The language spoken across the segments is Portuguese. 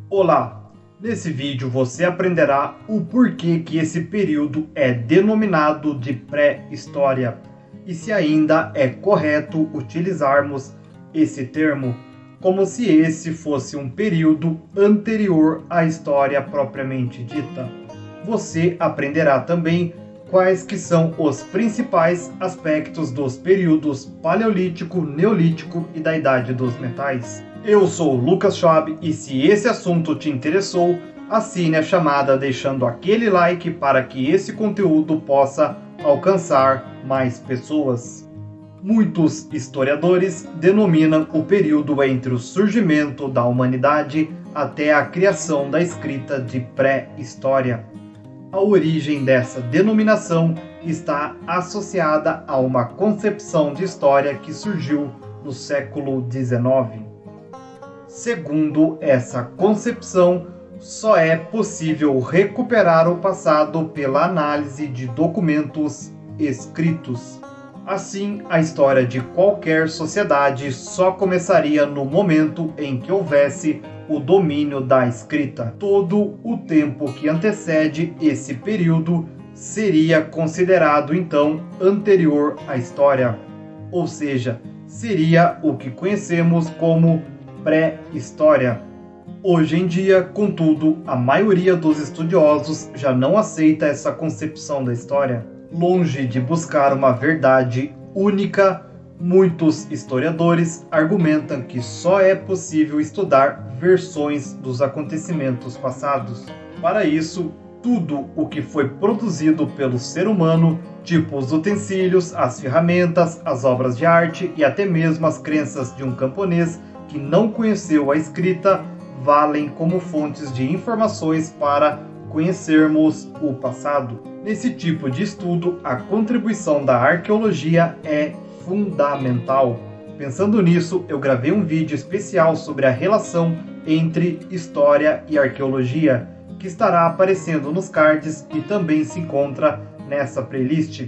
Olá! Nesse vídeo você aprenderá o porquê que esse período é denominado de pré-história e se ainda é correto utilizarmos esse termo como se esse fosse um período anterior à história propriamente dita. Você aprenderá também quais que são os principais aspectos dos períodos Paleolítico, Neolítico e da Idade dos Metais. Eu sou o Lucas Schwab e se esse assunto te interessou, assine a chamada deixando aquele like para que esse conteúdo possa alcançar mais pessoas. Muitos historiadores denominam o período entre o surgimento da humanidade até a criação da escrita de pré-história. A origem dessa denominação está associada a uma concepção de história que surgiu no século XIX. Segundo essa concepção, só é possível recuperar o passado pela análise de documentos escritos. Assim, a história de qualquer sociedade só começaria no momento em que houvesse o domínio da escrita. Todo o tempo que antecede esse período seria considerado então anterior à história, ou seja, seria o que conhecemos como pré-história. Hoje em dia, contudo, a maioria dos estudiosos já não aceita essa concepção da história. Longe de buscar uma verdade única, muitos historiadores argumentam que só é possível estudar versões dos acontecimentos passados. Para isso, tudo o que foi produzido pelo ser humano, tipo os utensílios, as ferramentas, as obras de arte e até mesmo as crenças de um camponês que não conheceu a escrita, valem como fontes de informações para conhecermos o passado. Nesse tipo de estudo, a contribuição da arqueologia é fundamental. Pensando nisso, eu gravei um vídeo especial sobre a relação entre história e arqueologia, que estará aparecendo nos cards e também se encontra nessa playlist.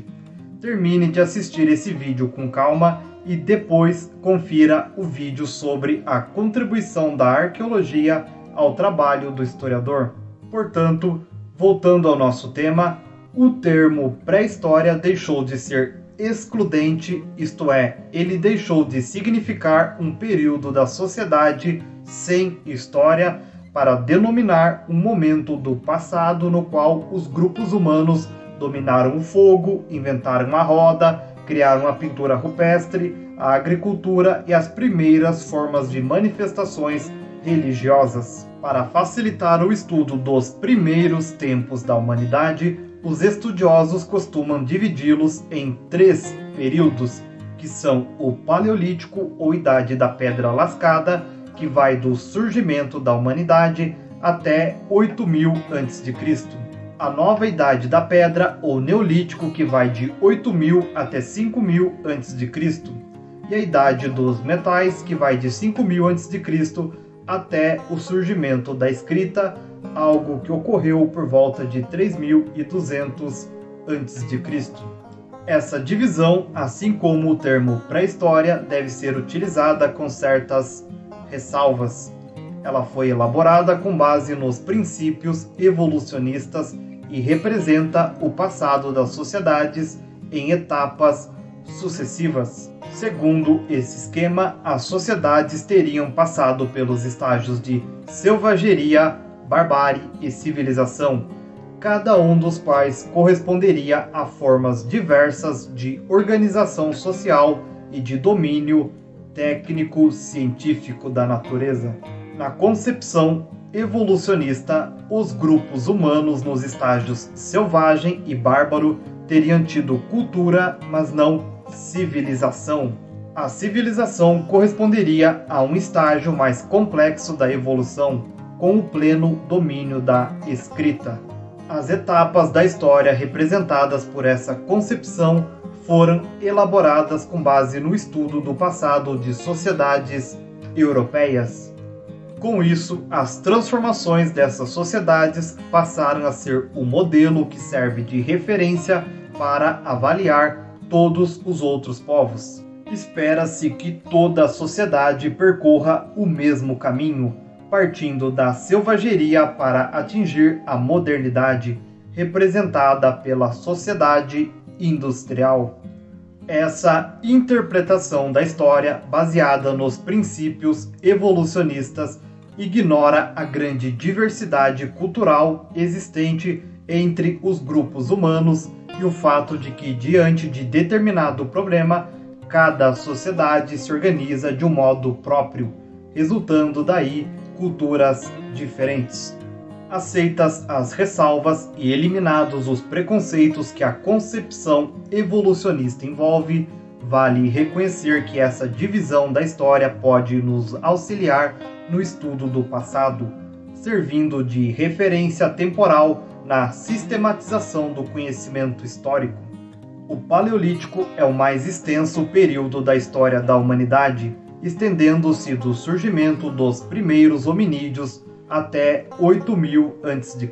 Termine de assistir esse vídeo com calma e depois confira o vídeo sobre a contribuição da arqueologia ao trabalho do historiador. Portanto, voltando ao nosso tema, o termo pré-história deixou de ser excludente, isto é, ele deixou de significar um período da sociedade sem história para denominar um momento do passado no qual os grupos humanos dominaram o fogo, inventaram a roda, criaram a pintura rupestre, a agricultura e as primeiras formas de manifestações religiosas. Para facilitar o estudo dos primeiros tempos da humanidade, os estudiosos costumam dividi-los em 3 períodos, que são o Paleolítico ou Idade da Pedra Lascada, que vai do surgimento da humanidade até 8000 a.C., a Nova Idade da Pedra ou Neolítico, que vai de 8000 até 5000 a.C., e a Idade dos Metais, que vai de 5000 a.C. até o surgimento da escrita, algo que ocorreu por volta de 3200 a.C. Essa divisão, assim como o termo pré-história, deve ser utilizada com certas ressalvas. Ela foi elaborada com base nos princípios evolucionistas e representa o passado das sociedades em etapas sucessivas. Segundo esse esquema, as sociedades teriam passado pelos estágios de selvageria, barbárie e civilização, cada um dos quais corresponderia a formas diversas de organização social e de domínio técnico-científico da natureza. Na concepção evolucionista, os grupos humanos nos estágios selvagem e bárbaro teriam tido cultura, mas não civilização. A civilização corresponderia a um estágio mais complexo da evolução, com o pleno domínio da escrita. As etapas da história representadas por essa concepção foram elaboradas com base no estudo do passado de sociedades europeias. Com isso, as transformações dessas sociedades passaram a ser o modelo que serve de referência para avaliar todos os outros povos. Espera-se que toda a sociedade percorra o mesmo caminho, partindo da selvageria para atingir a modernidade, representada pela sociedade industrial. Essa interpretação da história, baseada nos princípios evolucionistas, ignora a grande diversidade cultural existente entre os grupos humanos e o fato de que, diante de determinado problema, cada sociedade se organiza de um modo próprio, resultando daí culturas diferentes. Aceitas as ressalvas e eliminados os preconceitos que a concepção evolucionista envolve, vale reconhecer que essa divisão da história pode nos auxiliar no estudo do passado, servindo de referência temporal na sistematização do conhecimento histórico. O Paleolítico é o mais extenso período da história da humanidade, estendendo-se do surgimento dos primeiros hominídeos até 8000 a.C.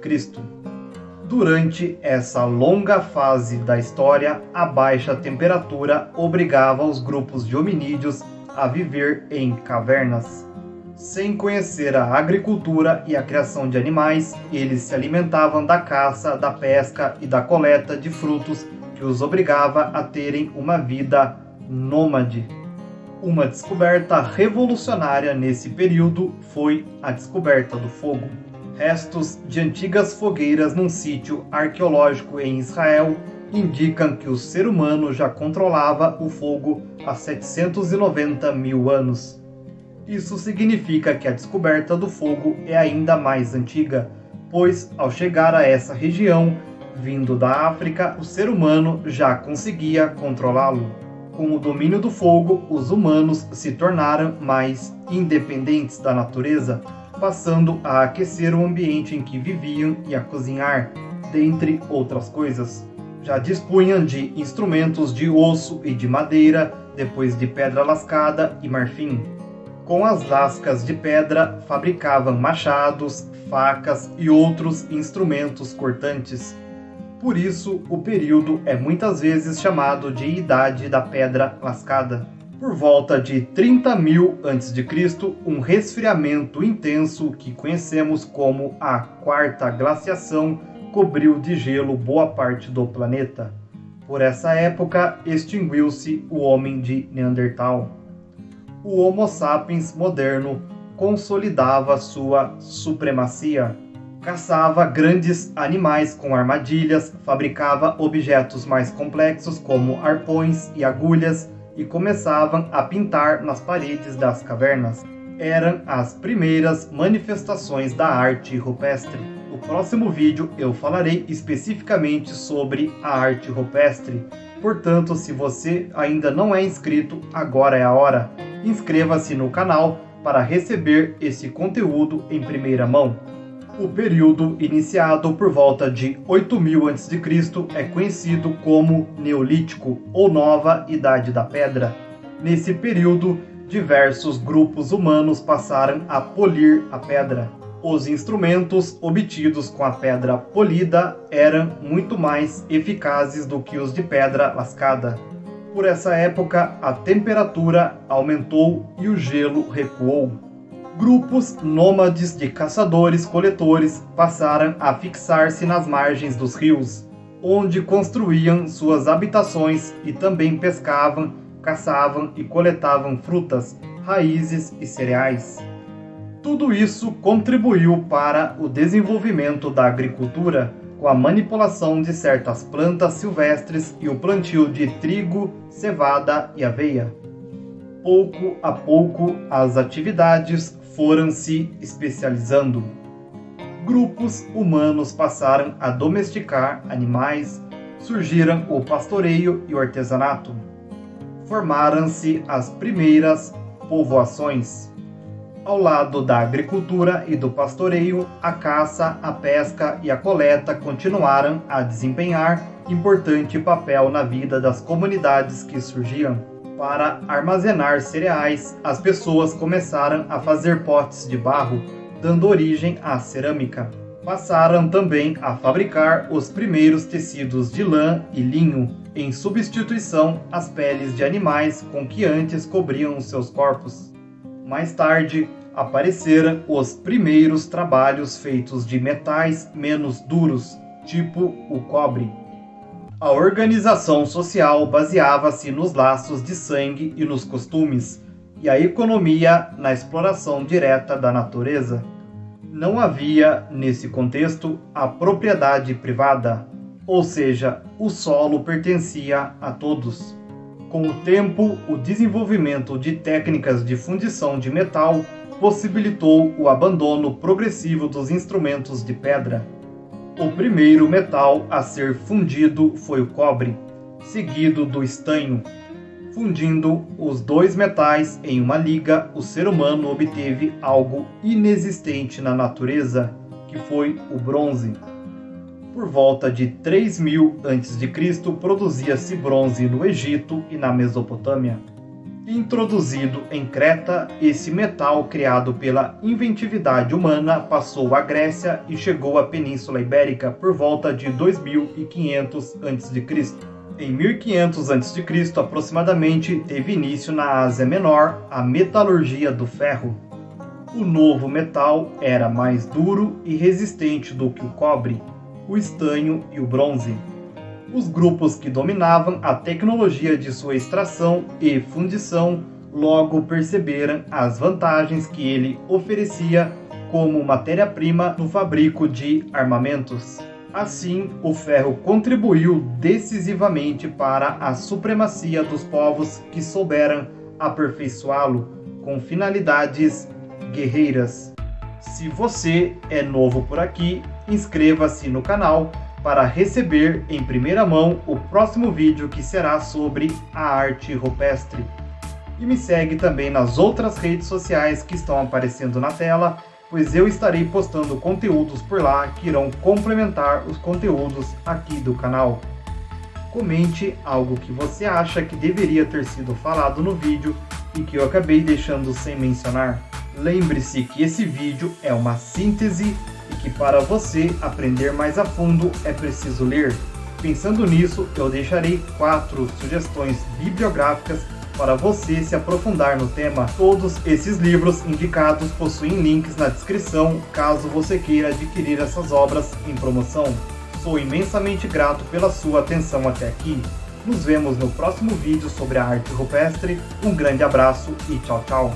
Durante essa longa fase da história, a baixa temperatura obrigava os grupos de hominídeos a viver em cavernas. Sem conhecer a agricultura e a criação de animais, eles se alimentavam da caça, da pesca e da coleta de frutos, que os obrigava a terem uma vida nômade. Uma descoberta revolucionária nesse período foi a descoberta do fogo. Restos de antigas fogueiras num sítio arqueológico em Israel indicam que o ser humano já controlava o fogo há 790 mil anos. Isso significa que a descoberta do fogo é ainda mais antiga, pois, ao chegar a essa região, vindo da África, o ser humano já conseguia controlá-lo. Com o domínio do fogo, os humanos se tornaram mais independentes da natureza, passando a aquecer o ambiente em que viviam e a cozinhar, dentre outras coisas. Já dispunham de instrumentos de osso e de madeira, depois de pedra lascada e marfim. Com as lascas de pedra, fabricavam machados, facas e outros instrumentos cortantes. Por isso, o período é muitas vezes chamado de Idade da Pedra Lascada. Por volta de 30.000 a.C., um resfriamento intenso que conhecemos como a Quarta Glaciação cobriu de gelo boa parte do planeta. Por essa época, extinguiu-se o homem de Neandertal. O Homo sapiens moderno consolidava sua supremacia. Caçava grandes animais com armadilhas, fabricava objetos mais complexos como arpões e agulhas e começavam a pintar nas paredes das cavernas. Eram as primeiras manifestações da arte rupestre. No próximo vídeo eu falarei especificamente sobre a arte rupestre. Portanto, se você ainda não é inscrito, agora é a hora. Inscreva-se no canal para receber esse conteúdo em primeira mão. O período iniciado por volta de 8000 a.C. é conhecido como Neolítico ou Nova Idade da Pedra. Nesse período, diversos grupos humanos passaram a polir a pedra. Os instrumentos obtidos com a pedra polida eram muito mais eficazes do que os de pedra lascada. Por essa época, a temperatura aumentou e o gelo recuou. Grupos nômades de caçadores-coletores passaram a fixar-se nas margens dos rios, onde construíam suas habitações e também pescavam, caçavam e coletavam frutas, raízes e cereais. Tudo isso contribuiu para o desenvolvimento da agricultura, com a manipulação de certas plantas silvestres e o plantio de trigo, cevada e aveia. Pouco a pouco, as atividades foram se especializando. Grupos humanos passaram a domesticar animais, surgiram o pastoreio e o artesanato. Formaram-se as primeiras povoações. Ao lado da agricultura e do pastoreio, a caça, a pesca e a coleta continuaram a desempenhar importante papel na vida das comunidades que surgiam. Para armazenar cereais, as pessoas começaram a fazer potes de barro, dando origem à cerâmica. Passaram também a fabricar os primeiros tecidos de lã e linho, em substituição às peles de animais com que antes cobriam os seus corpos. Mais tarde, apareceram os primeiros trabalhos feitos de metais menos duros, tipo o cobre. A organização social baseava-se nos laços de sangue e nos costumes, e a economia na exploração direta da natureza. Não havia, nesse contexto, a propriedade privada, ou seja, o solo pertencia a todos. Com o tempo, o desenvolvimento de técnicas de fundição de metal possibilitou o abandono progressivo dos instrumentos de pedra. O primeiro metal a ser fundido foi o cobre, seguido do estanho. Fundindo os dois metais em uma liga, o ser humano obteve algo inexistente na natureza, que foi o bronze. Por volta de 3000 a.C., produzia-se bronze no Egito e na Mesopotâmia. Introduzido em Creta, esse metal, criado pela inventividade humana, passou à Grécia e chegou à Península Ibérica por volta de 2500 a.C. Em 1500 a.C., aproximadamente, teve início na Ásia Menor a metalurgia do ferro. O novo metal era mais duro e resistente do que o cobre, o estanho e o bronze. Os grupos que dominavam a tecnologia de sua extração e fundição logo perceberam as vantagens que ele oferecia como matéria-prima no fabrico de armamentos. Assim, o ferro contribuiu decisivamente para a supremacia dos povos que souberam aperfeiçoá-lo com finalidades guerreiras. Se você é novo por aqui, inscreva-se no canal para receber em primeira mão o próximo vídeo, que será sobre a arte rupestre. E me segue também nas outras redes sociais que estão aparecendo na tela, pois eu estarei postando conteúdos por lá que irão complementar os conteúdos aqui do canal. Comente algo que você acha que deveria ter sido falado no vídeo e que eu acabei deixando sem mencionar. Lembre-se que esse vídeo é uma síntese e que para você aprender mais a fundo é preciso ler. Pensando nisso, eu deixarei 4 sugestões bibliográficas para você se aprofundar no tema. Todos esses livros indicados possuem links na descrição, caso você queira adquirir essas obras em promoção. Sou imensamente grato pela sua atenção até aqui. Nos vemos no próximo vídeo sobre a arte rupestre. Um grande abraço e tchau, tchau!